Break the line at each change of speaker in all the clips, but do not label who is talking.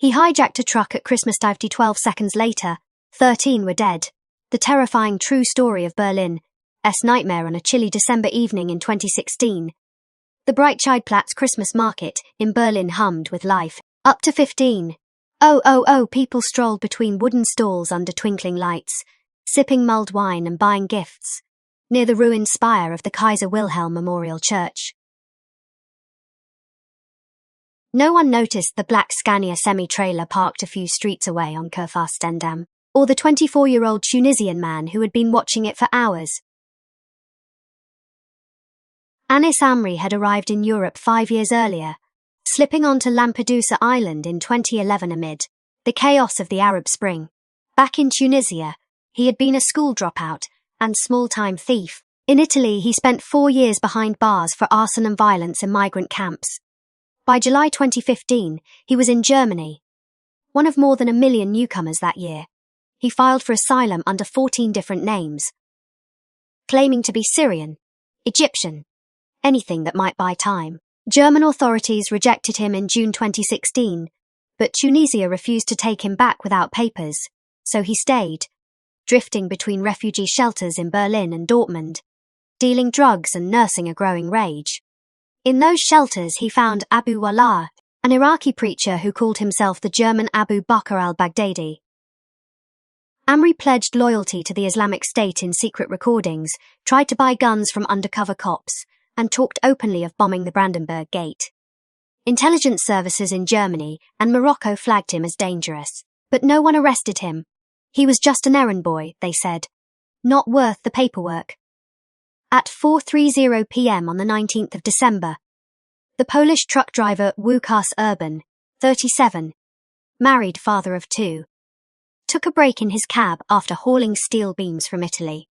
He hijacked a truck at Christmas Eve. 12 seconds later, 13 were dead. The terrifying true story of Berlin's nightmare on a chilly December evening in 2016. The Breitscheidplatz Christmas market in Berlin hummed with life. Up to 15. People strolled between wooden stalls under twinkling lights, sipping mulled wine and buying gifts, near the ruined spire of the Kaiser Wilhelm Memorial Church. No one noticed the black Scania semi-trailer parked a few streets away on Kurfürstendamm, or the 24-year-old Tunisian man who had been watching it for hours. Anis Amri had arrived in Europe 5 years earlier, slipping onto Lampedusa Island in 2011 amid the chaos of the Arab Spring. Back in Tunisia, he had been a school dropout and small-time thief. In Italy, he spent 4 years behind bars for arson and violence in migrant camps. By July 2015, he was in Germany, one of more than 1 million newcomers that year. He filed for asylum under 14 different names, claiming to be Syrian, Egyptian, anything that might buy time. German authorities rejected him in June 2016, but Tunisia refused to take him back without papers, so he stayed, drifting between refugee shelters in Berlin and Dortmund, dealing drugs and nursing a growing rage. In those shelters he found Abu Wallah, an Iraqi preacher who called himself the German Abu Bakr al-Baghdadi. Amri pledged loyalty to the Islamic State in secret recordings, tried to buy guns from undercover cops, and talked openly of bombing the Brandenburg Gate. Intelligence services in Germany and Morocco flagged him as dangerous, but no one arrested him. He was just an errand boy, they said. Not worth the paperwork. At 4:30 p.m. on the 19th of December, the Polish truck driver Łukasz Urban, 37, married father of 2, took a break in his cab after hauling steel beams from Italy.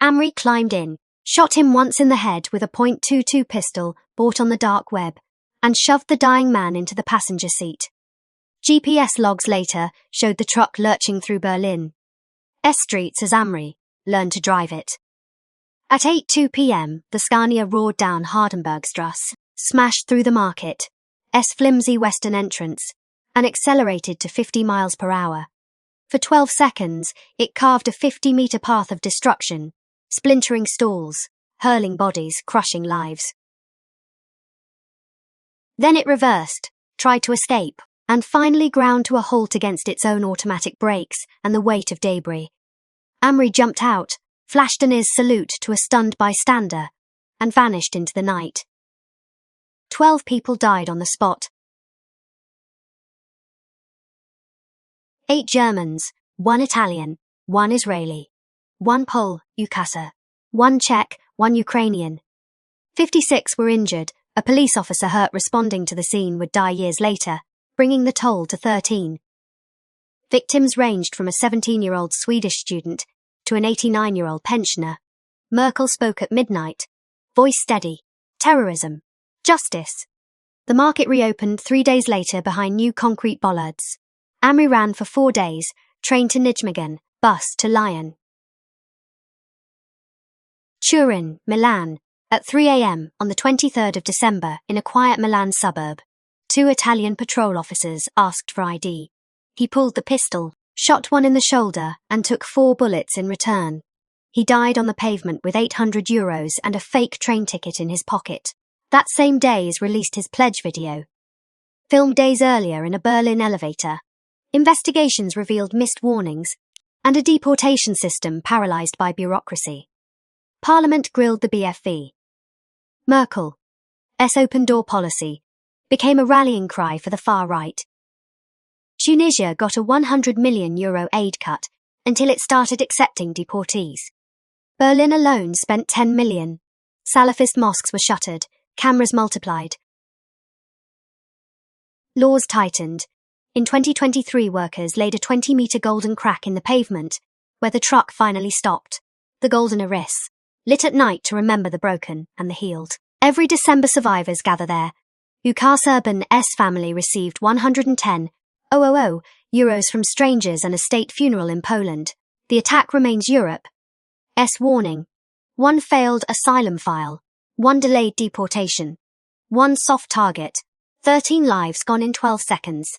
Amri climbed in, shot him once in the head with a .22 pistol bought on the dark web, and shoved the dying man into the passenger seat. GPS logs later showed the truck lurching through Berlin's streets as Amri learned to drive it. At 8:02 p.m., the Scania roared down Hardenbergstrasse, smashed through the market's flimsy western entrance, and accelerated to 50 miles per hour. For 12 seconds, it carved a 50-meter path of destruction, splintering stalls, hurling bodies, crushing lives. Then it reversed, tried to escape, and finally ground to a halt against its own automatic brakes and the weight of debris. Amri jumped out, flashed an salute to a stunned bystander, and vanished into the night. 12 people died on the spot. 8 Germans, 1 Italian, 1 Israeli, 1 Pole, Ukasa, 1 Czech, 1 Ukrainian. 56 were injured. A police officer hurt responding to the scene would die years later, bringing the toll to 13. Victims ranged from a 17-year-old Swedish student to an 89-year-old pensioner. Merkel spoke at midnight, voice steady. Terrorism. Justice. The market reopened 3 days later behind new concrete bollards. Amri ran for 4 days, train to Nijmegen, bus to Lyon. Turin, Milan. At 3 a.m. on the 23rd of December in a quiet Milan suburb, 2 Italian patrol officers asked for ID. He pulled the pistol, shot one in the shoulder, and took 4 bullets in return. He died on the pavement with €800 and a fake train ticket in his pocket. That same day is released his pledge video, filmed days earlier in a Berlin elevator. Investigations revealed missed warnings and a deportation system paralyzed by bureaucracy. Parliament grilled the BFV. Merkel's open-door policy became a rallying cry for the far right. Tunisia got a €100 million aid cut until it started accepting deportees. Berlin alone spent $10 million. Salafist mosques were shuttered, cameras multiplied. Laws tightened. In 2023, workers laid a 20-meter golden crack in the pavement, where the truck finally stopped. The Golden Iris, lit at night to remember the broken and the healed. Every December survivors gather there. Łukasz Urban's family received €110,000 from strangers and a state funeral in Poland. The attack remains Europe's warning. 1 failed asylum file, 1 delayed deportation, 1 soft target, 13 lives gone in 12 seconds.